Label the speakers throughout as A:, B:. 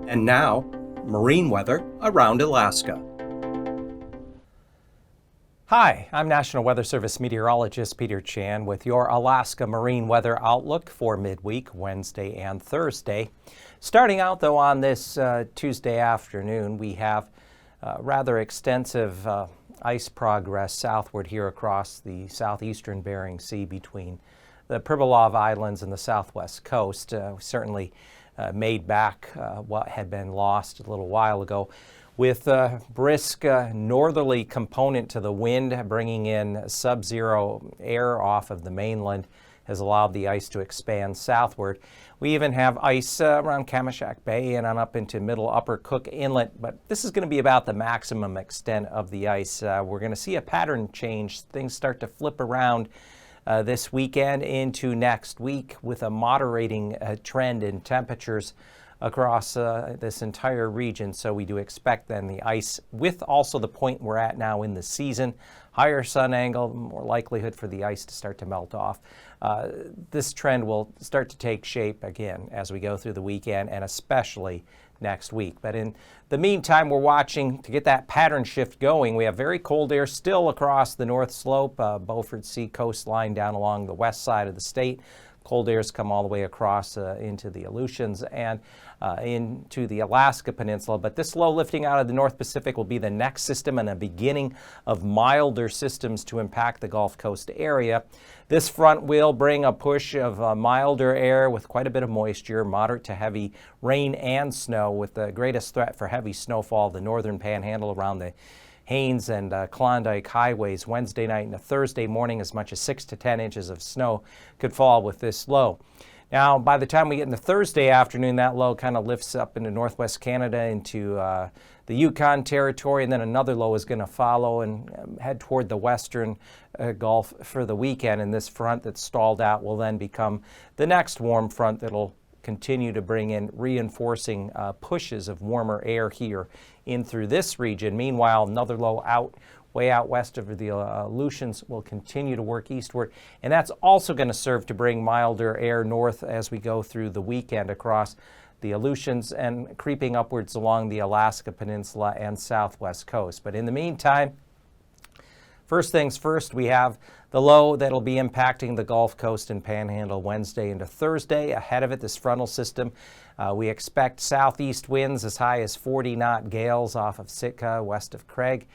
A: And now, marine weather around Alaska.
B: Hi, I'm National Weather Service Meteorologist Peter Chan with your Alaska Marine Weather Outlook for midweek, Wednesday and Thursday. Starting out though on this Tuesday afternoon, we have rather extensive ice progress southward here across the southeastern Bering Sea between the Pribilov Islands and the southwest coast. Certainly made back what had been lost a little while ago, with a brisk northerly component to the wind bringing in sub-zero air off of the mainland has allowed the ice to expand southward. We even have ice around Kamishak Bay and on up into middle upper Cook Inlet, but this is going to be about the maximum extent of the ice. We're going to see a pattern change. Things start to flip around this weekend into next week with a moderating trend in temperatures across this entire region. So we do expect then the ice, with also the point we're at now in the season, higher sun angle, more likelihood for the ice to start to melt off. This trend will start to take shape again as we go through the weekend and especially next week. But in the meantime, we're watching to get that pattern shift going. We have very cold air still across the North Slope, Beaufort Sea coastline down along the west side of the state. Cold airs come all the way across into the Aleutians and into the Alaska Peninsula. But this low lifting out of the North Pacific will be the next system and a beginning of milder systems to impact the Gulf Coast area. This front will bring a push of milder air with quite a bit of moisture, moderate to heavy rain and snow, with the greatest threat for heavy snowfall, the northern panhandle around the Haines and Klondike highways. Wednesday night and Thursday morning, as much as 6 to 10 inches of snow could fall with this low. Now, by the time we get into Thursday afternoon, that low kind of lifts up into northwest Canada into the Yukon Territory, and then another low is going to follow and head toward the western Gulf for the weekend. And this front that's stalled out will then become the next warm front that'll continue to bring in reinforcing pushes of warmer air here in through this region. Meanwhile, another low way out west of the Aleutians will continue to work eastward, and that's also going to serve to bring milder air north as we go through the weekend across the Aleutians and creeping upwards along the Alaska Peninsula and southwest coast. But in the meantime, first things first, we have the low that'll be impacting the Gulf Coast and Panhandle Wednesday into Thursday. Ahead of it, this frontal system. We expect southeast winds as high as 40-knot gales off of Sitka, west of Craig.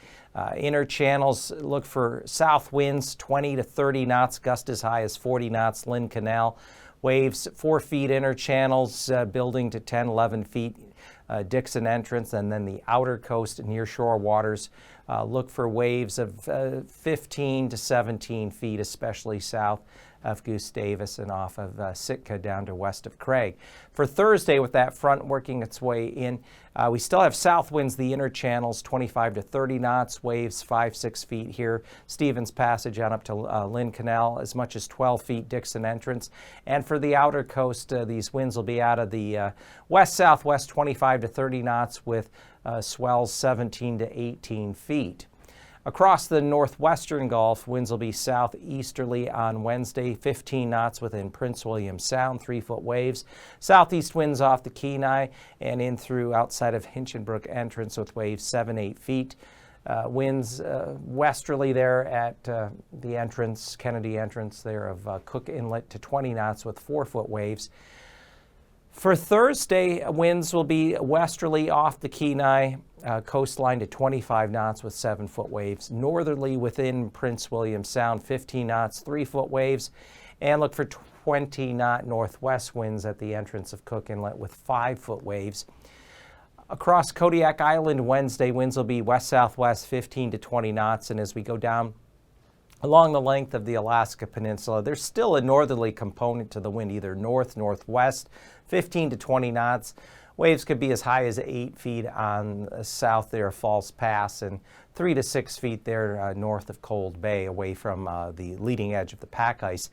B: Inner channels, look for south winds, 20 to 30 knots, gust as high as 40 knots, Lynn Canal. Waves 4 feet inner channels, building to 10, 11 feet. Dixon entrance, and then the outer coast and nearshore waters. Look for waves of 15 to 17 feet, especially south of Goose Davis and off of Sitka down to west of Craig. For Thursday, with that front working its way in, we still have south winds, the inner channels, 25 to 30 knots, waves 5-6 feet here. Stevens Passage on up to Lynn Canal, as much as 12 feet, Dixon entrance. And for the outer coast, these winds will be out of the west-southwest, 25 to 30 knots, with swells 17 to 18 feet. Across the northwestern Gulf, winds will be southeasterly on Wednesday, 15 knots within Prince William Sound, 3-foot waves. Southeast winds off the Kenai and in through outside of Hinchinbrook entrance with waves 7-8 feet. Winds westerly there at the entrance, Kennedy entrance there of Cook Inlet to 20 knots with 4-foot waves. For Thursday, winds will be westerly off the Kenai coastline to 25 knots with 7-foot waves. Northerly within Prince William Sound, 15 knots, 3-foot waves. And look for 20-knot northwest winds at the entrance of Cook Inlet with 5-foot waves. Across Kodiak Island Wednesday, winds will be west-southwest, 15 to 20 knots. And as we go down along the length of the Alaska Peninsula, there's still a northerly component to the wind, either north, northwest, 15 to 20 knots. Waves could be as high as 8 feet on south there, False Pass, and 3 to 6 feet there north of Cold Bay, away from the leading edge of the pack ice.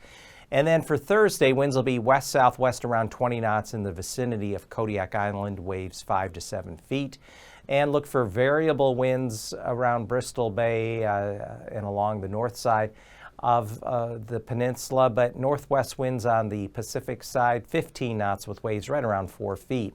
B: And then for Thursday, winds will be west-southwest around 20 knots in the vicinity of Kodiak Island, waves 5 to 7 feet. And look for variable winds around Bristol Bay and along the north side of the peninsula, but northwest winds on the Pacific side, 15 knots with waves right around 4 feet.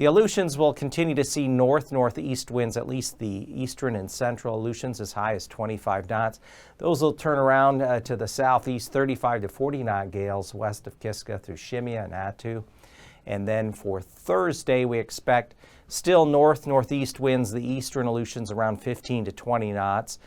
B: The Aleutians will continue to see north-northeast winds, at least the eastern and central Aleutians, as high as 25 knots. Those will turn around to the southeast, 35 to 40 knot gales west of Kiska through Shemya and Attu. And then for Thursday, we expect still north-northeast winds, the eastern Aleutians around 15 to 20 knots,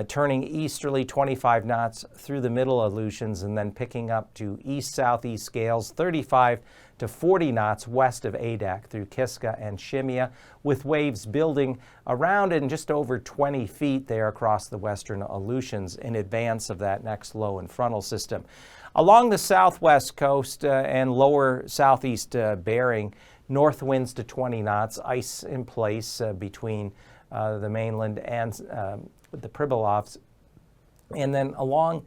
B: turning easterly 25 knots through the middle Aleutians, and then picking up to east-southeast gales 35 to 40 knots west of Adak through Kiska and Shemya, with waves building around and just over 20 feet there across the western Aleutians in advance of that next low and frontal system. Along the southwest coast and lower southeast Bering, north winds to 20 knots, ice in place between the mainland and the Pribilofs. And then along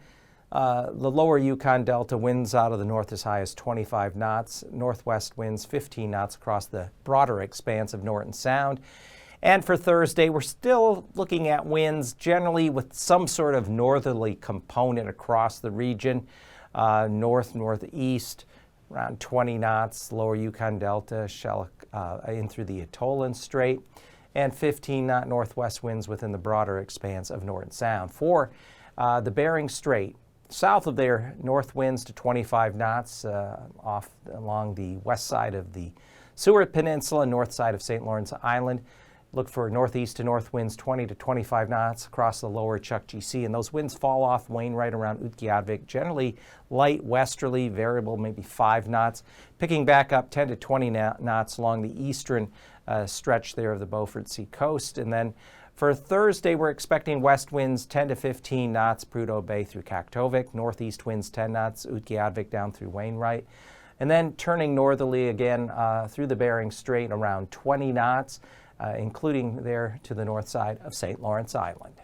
B: the lower Yukon Delta, winds out of the north as high as 25 knots, northwest winds 15 knots across the broader expanse of Norton Sound. And for Thursday, we're still looking at winds generally with some sort of northerly component across the region, north-northeast, around 20 knots, lower Yukon Delta, in through the Atollin Strait, and 15-knot northwest winds within the broader expanse of Norton Sound. For the Bering Strait, south of there, north winds to 25 knots off along the west side of the Seward Peninsula, north side of St. Lawrence Island. Look for northeast to north winds 20 to 25 knots across the lower Chukchi Sea, and those winds fall off Wainwright around Utqiagvik, generally light westerly, variable maybe 5 knots, picking back up 10 to 20 knots along the eastern stretch there of the Beaufort Sea coast. And then for Thursday, we're expecting west winds 10 to 15 knots, Prudhoe Bay through Kaktovik, northeast winds 10 knots, Utqiagvik down through Wainwright, and then turning northerly again through the Bering Strait around 20 knots, including there to the north side of St. Lawrence Island.